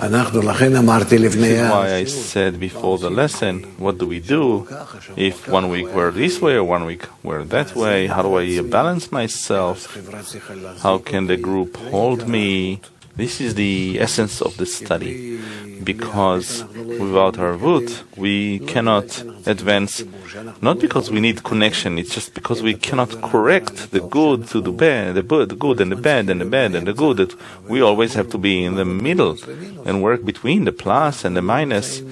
This is why I said before the lesson, what do we do if 1 week we're this way or 1 week we're that way? How do I balance myself? How can the group hold me? This is the essence of the study, because without Arvut, we cannot advance, not because we need connection, it's just because we cannot correct the good to the bad, the good and the bad and the bad and the good, that we always have to be in the middle and work between the plus and the minus.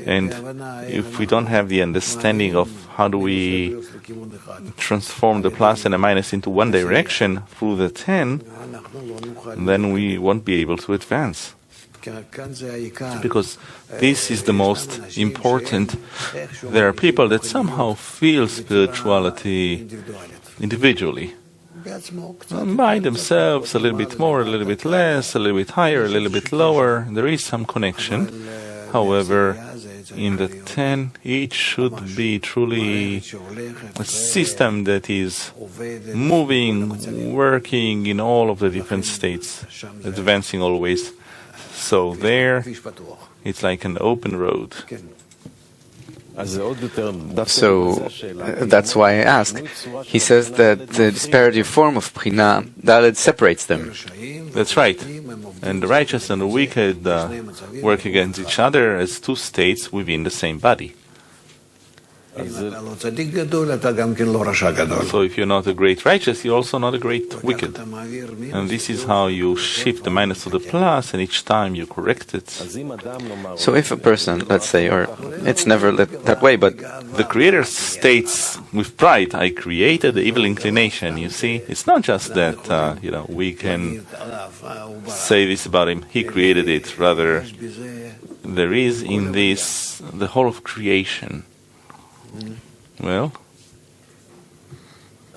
And if we don't have the understanding of how do we transform the plus and the minus into one direction through the 10, then we won't be able to advance. Because this is the most important. There are people that somehow feel spirituality individually, by themselves, a little bit more, a little bit less, a little bit higher, a little bit lower. There is some connection. However, in the 10, it should be truly a system that is moving, working in all of the different states, advancing always. So there, it's like an open road. So that's why I ask. He says that the disparity form of Bchina Dalet separates them. That's right. And the righteous and the wicked work against each other as two states within the same body. So if you're not a great righteous, you're also not a great wicked. And this is how you shift the minus to the plus, and each time you correct it. So if a person, let's say, or it's never that way, but the Creator states with pride, I created the evil inclination. You see, it's not just that, we can say this about him. He created it. Rather, there is in this the whole of creation. Well,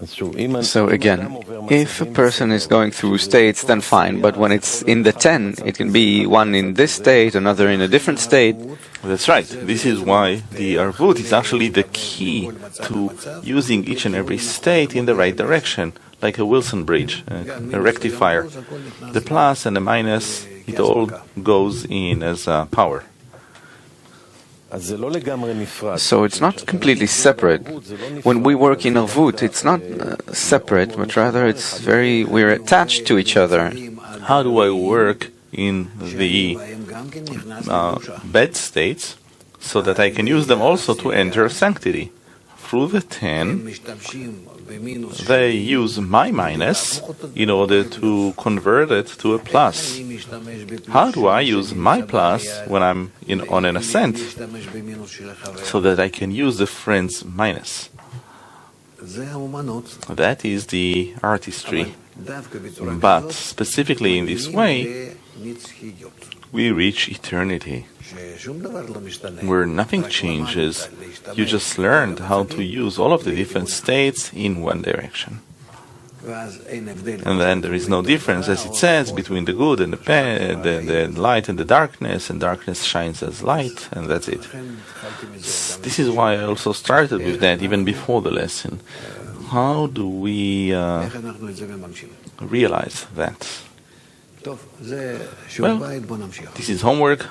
so again, if a person is going through states, then fine, but when it's in the 10, it can be one in this state, another in a different state. That's right. This is why the Arvut is actually the key to using each and every state in the right direction, like a Wilson bridge, a rectifier. The plus and the minus, it all goes in as power. So it's not completely separate. When we work in Arvut, it's not separate, but rather we're attached to each other. How do I work in the bad states so that I can use them also to enter sanctity? Through the 10, they use my minus in order to convert it to a plus. How do I use my plus when I'm on an ascent so that I can use the friend's minus? That is the artistry. But specifically in this way, we reach eternity, where nothing changes. You just learned how to use all of the different states in one direction. And then there is no difference, as it says, between the good and the bad, the light and the darkness, and darkness shines as light, and that's it. This is why I also started with that, even before the lesson. How do we realize that? Well, this is homework.